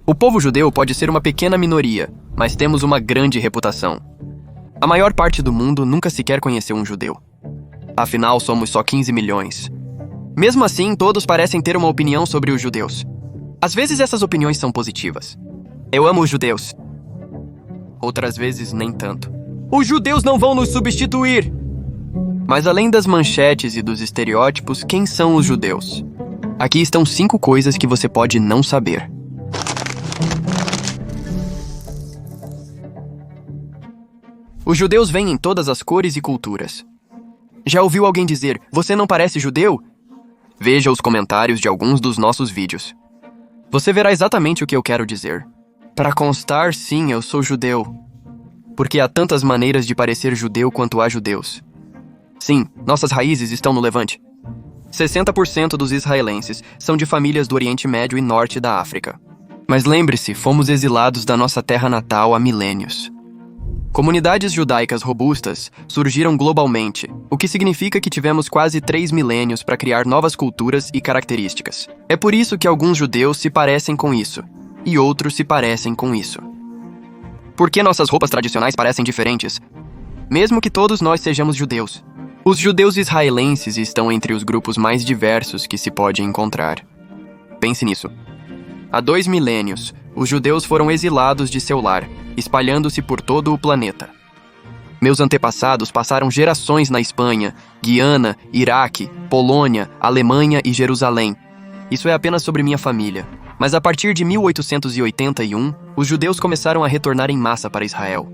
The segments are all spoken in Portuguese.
O povo judeu pode ser uma pequena minoria, mas temos uma grande reputação. A maior parte do mundo nunca sequer conheceu um judeu. Afinal, somos só 15 milhões. Mesmo assim, todos parecem ter uma opinião sobre os judeus. Às vezes essas opiniões são positivas. Eu amo os judeus. Outras vezes, nem tanto. Os judeus não vão nos substituir! Mas além das manchetes e dos estereótipos, quem são os judeus? Aqui estão 5 coisas que você pode não saber. Os judeus vêm em todas as cores e culturas. Já ouviu alguém dizer, você não parece judeu? Veja os comentários de alguns dos nossos vídeos. Você verá exatamente o que eu quero dizer. Para constar, sim, eu sou judeu. Porque há tantas maneiras de parecer judeu quanto há judeus. Sim, nossas raízes estão no Levante. 60% dos israelenses são de famílias do Oriente Médio e Norte da África. Mas lembre-se, fomos exilados da nossa terra natal há milênios. Comunidades judaicas robustas surgiram globalmente, o que significa que tivemos quase 3 milênios para criar novas culturas e características. É por isso que alguns judeus se parecem com isso, e outros se parecem com isso. Por que nossas roupas tradicionais parecem diferentes? Mesmo que todos nós sejamos judeus. Os judeus israelenses estão entre os grupos mais diversos que se pode encontrar. Pense nisso. Há 2 milênios, os judeus foram exilados de seu lar, espalhando-se por todo o planeta. Meus antepassados passaram gerações na Espanha, Guiana, Iraque, Polônia, Alemanha e Jerusalém. Isso é apenas sobre minha família. Mas a partir de 1881, os judeus começaram a retornar em massa para Israel.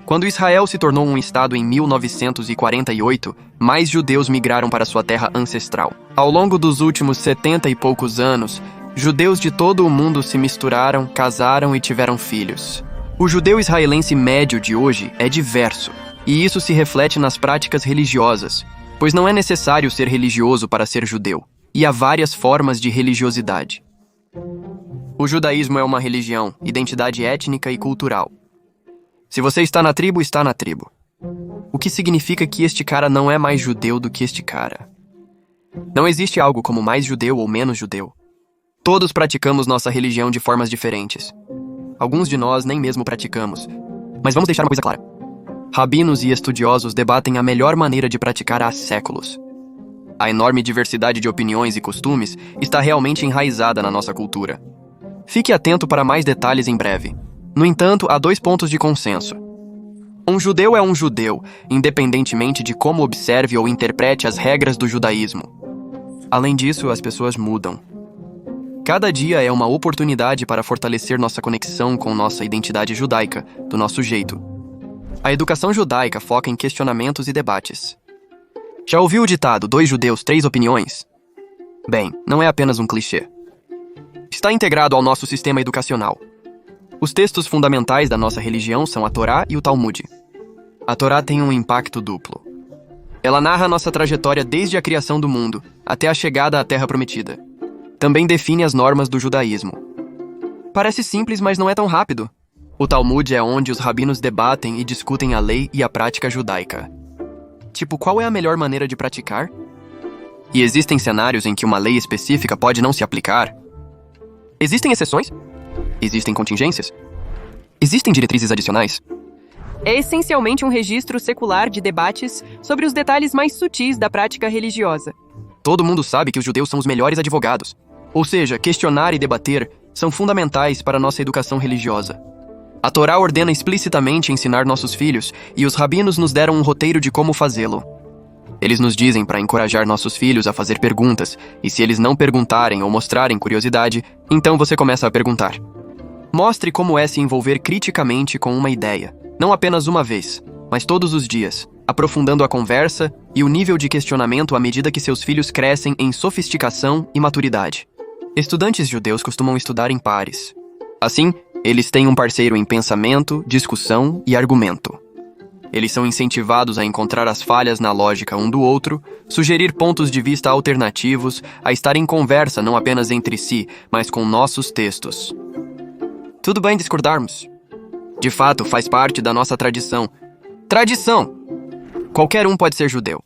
Quando Israel se tornou um estado em 1948, mais judeus migraram para sua terra ancestral. Ao longo dos últimos 70 e poucos anos, judeus de todo o mundo se misturaram, casaram e tiveram filhos. O judeu israelense médio de hoje é diverso, e isso se reflete nas práticas religiosas, pois não é necessário ser religioso para ser judeu, e há várias formas de religiosidade. O judaísmo é uma religião, identidade étnica e cultural. Se você está na tribo, está na tribo. O que significa que este cara não é mais judeu do que este cara. Não existe algo como mais judeu ou menos judeu. Todos praticamos nossa religião de formas diferentes. Alguns de nós nem mesmo praticamos. Mas vamos deixar uma coisa clara. Rabinos e estudiosos debatem a melhor maneira de praticar há séculos. A enorme diversidade de opiniões e costumes está realmente enraizada na nossa cultura. Fique atento para mais detalhes em breve. No entanto, há 2 pontos de consenso. Um judeu é um judeu, independentemente de como observe ou interprete as regras do judaísmo. Além disso, as pessoas mudam. Cada dia é uma oportunidade para fortalecer nossa conexão com nossa identidade judaica, do nosso jeito. A educação judaica foca em questionamentos e debates. Já ouviu o ditado 2 judeus, 3 opiniões? Bem, não é apenas um clichê. Está integrado ao nosso sistema educacional. Os textos fundamentais da nossa religião são a Torá e o Talmud. A Torá tem um impacto duplo. Ela narra nossa trajetória desde a criação do mundo até a chegada à Terra Prometida. Também define as normas do judaísmo. Parece simples, mas não é tão rápido. O Talmud é onde os rabinos debatem e discutem a lei e a prática judaica. Tipo, qual é a melhor maneira de praticar? E existem cenários em que uma lei específica pode não se aplicar. Existem exceções? Existem contingências? Existem diretrizes adicionais? É essencialmente um registro secular de debates sobre os detalhes mais sutis da prática religiosa. Todo mundo sabe que os judeus são os melhores advogados. Ou seja, questionar e debater são fundamentais para nossa educação religiosa. A Torá ordena explicitamente ensinar nossos filhos, e os rabinos nos deram um roteiro de como fazê-lo. Eles nos dizem para encorajar nossos filhos a fazer perguntas, e se eles não perguntarem ou mostrarem curiosidade, então você começa a perguntar. Mostre como é se envolver criticamente com uma ideia, não apenas uma vez, mas todos os dias, aprofundando a conversa e o nível de questionamento à medida que seus filhos crescem em sofisticação e maturidade. Estudantes judeus costumam estudar em pares. Assim, eles têm um parceiro em pensamento, discussão e argumento. Eles são incentivados a encontrar as falhas na lógica um do outro, sugerir pontos de vista alternativos, a estar em conversa não apenas entre si, mas com nossos textos. Tudo bem discordarmos. De fato, faz parte da nossa tradição. Tradição! Qualquer um pode ser judeu.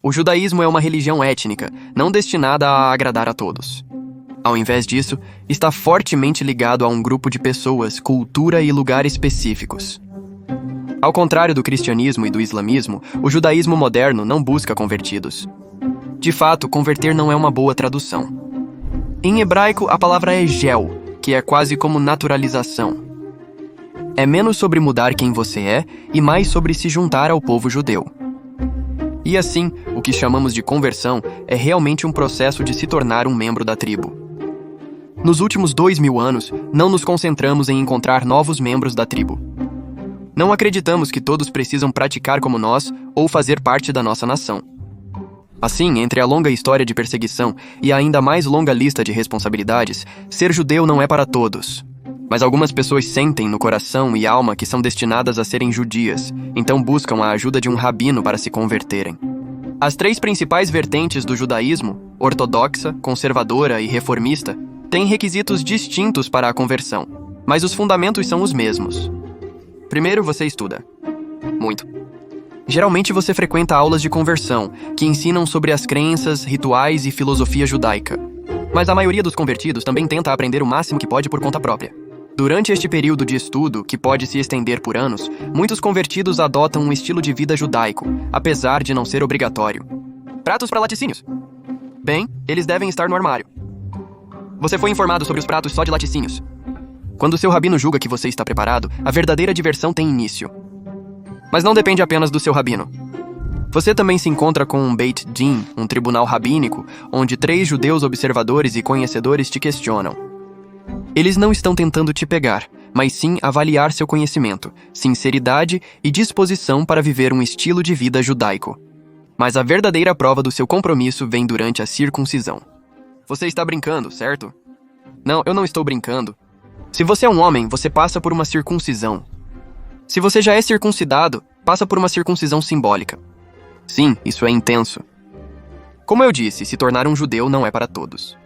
O judaísmo é uma religião étnica, não destinada a agradar a todos. Ao invés disso, está fortemente ligado a um grupo de pessoas, cultura e lugar específicos. Ao contrário do cristianismo e do islamismo, o judaísmo moderno não busca convertidos. De fato, converter não é uma boa tradução. Em hebraico, a palavra é gel, que é quase como naturalização. É menos sobre mudar quem você é e mais sobre se juntar ao povo judeu. E assim, o que chamamos de conversão é realmente um processo de se tornar um membro da tribo. Nos últimos 2000 anos, não nos concentramos em encontrar novos membros da tribo. Não acreditamos que todos precisam praticar como nós ou fazer parte da nossa nação. Assim, entre a longa história de perseguição e a ainda mais longa lista de responsabilidades, ser judeu não é para todos. Mas algumas pessoas sentem no coração e alma que são destinadas a serem judias, então buscam a ajuda de um rabino para se converterem. As 3 principais vertentes do judaísmo, ortodoxa, conservadora e reformista, têm requisitos distintos para a conversão, mas os fundamentos são os mesmos. Primeiro, você estuda. Muito. Geralmente você frequenta aulas de conversão, que ensinam sobre as crenças, rituais e filosofia judaica. Mas a maioria dos convertidos também tenta aprender o máximo que pode por conta própria. Durante este período de estudo, que pode se estender por anos, muitos convertidos adotam um estilo de vida judaico, apesar de não ser obrigatório. Pratos para laticínios. Bem, eles devem estar no armário. Você foi informado sobre os pratos só de laticínios. Quando seu rabino julga que você está preparado, a verdadeira diversão tem início. Mas não depende apenas do seu rabino. Você também se encontra com um Beit Din, um tribunal rabínico, onde 3 judeus observadores e conhecedores te questionam. Eles não estão tentando te pegar, mas sim avaliar seu conhecimento, sinceridade e disposição para viver um estilo de vida judaico. Mas a verdadeira prova do seu compromisso vem durante a circuncisão. Você está brincando, certo? Não, eu não estou brincando. Se você é um homem, você passa por uma circuncisão. Se você já é circuncidado, passa por uma circuncisão simbólica. Sim, isso é intenso. Como eu disse, se tornar um judeu não é para todos.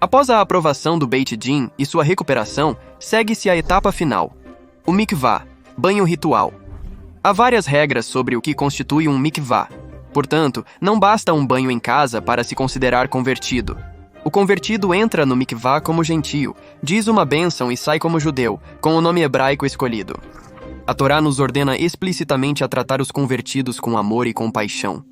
Após a aprovação do Beit Din e sua recuperação, segue-se a etapa final, o mikvah, banho ritual. Há várias regras sobre o que constitui um mikvah. Portanto, não basta um banho em casa para se considerar convertido. O convertido entra no mikvah como gentio, diz uma bênção e sai como judeu, com o nome hebraico escolhido. A Torá nos ordena explicitamente a tratar os convertidos com amor e compaixão.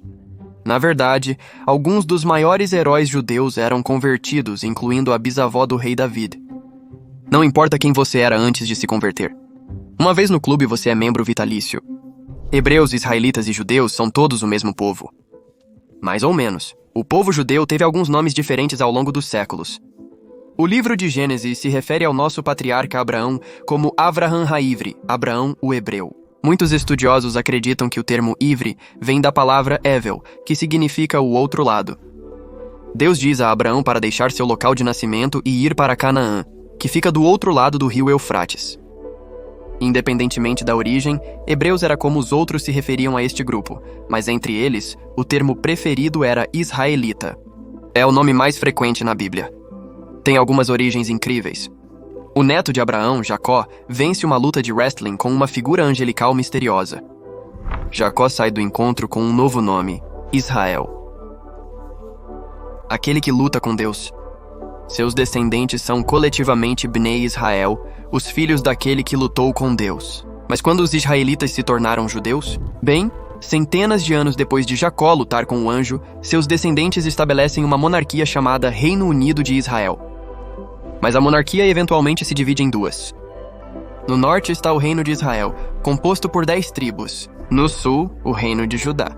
Na verdade, alguns dos maiores heróis judeus eram convertidos, incluindo a bisavó do rei David. Não importa quem você era antes de se converter. Uma vez no clube, você é membro vitalício. Hebreus, israelitas e judeus são todos o mesmo povo. Mais ou menos. O povo judeu teve alguns nomes diferentes ao longo dos séculos. O livro de Gênesis se refere ao nosso patriarca Abraão como Avraham Ha'ivri, Abraão o hebreu. Muitos estudiosos acreditam que o termo Ivri vem da palavra Evel, que significa o outro lado. Deus diz a Abraão para deixar seu local de nascimento e ir para Canaã, que fica do outro lado do rio Eufrates. Independentemente da origem, Hebreus era como os outros se referiam a este grupo, mas entre eles, o termo preferido era israelita. É o nome mais frequente na Bíblia. Tem algumas origens incríveis. O neto de Abraão, Jacó, vence uma luta de wrestling com uma figura angelical misteriosa. Jacó sai do encontro com um novo nome, Israel. Aquele que luta com Deus. Seus descendentes são coletivamente Bnei Israel, os filhos daquele que lutou com Deus. Mas quando os israelitas se tornaram judeus? Bem, centenas de anos depois de Jacó lutar com o anjo, seus descendentes estabelecem uma monarquia chamada Reino Unido de Israel. Mas a monarquia eventualmente se divide em 2. No norte está o Reino de Israel, composto por 10 tribos. No sul, o Reino de Judá.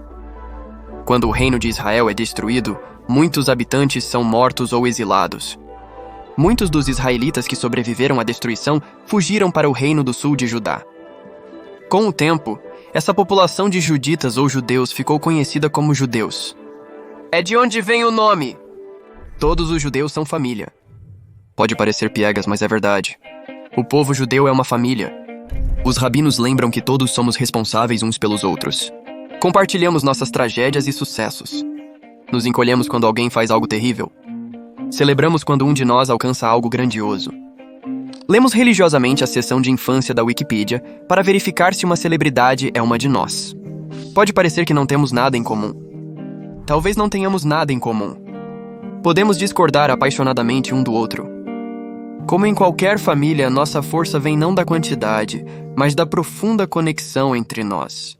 Quando o Reino de Israel é destruído, muitos habitantes são mortos ou exilados. Muitos dos israelitas que sobreviveram à destruição fugiram para o Reino do Sul de Judá. Com o tempo, essa população de juditas ou judeus ficou conhecida como judeus. É de onde vem o nome? Todos os judeus são família. Pode parecer piegas, mas é verdade. O povo judeu é uma família. Os rabinos lembram que todos somos responsáveis uns pelos outros. Compartilhamos nossas tragédias e sucessos. Nos encolhemos quando alguém faz algo terrível. Celebramos quando um de nós alcança algo grandioso. Lemos religiosamente a seção de infância da Wikipedia para verificar se uma celebridade é uma de nós. Pode parecer que não temos nada em comum. Talvez não tenhamos nada em comum. Podemos discordar apaixonadamente um do outro. Como em qualquer família, nossa força vem não da quantidade, mas da profunda conexão entre nós.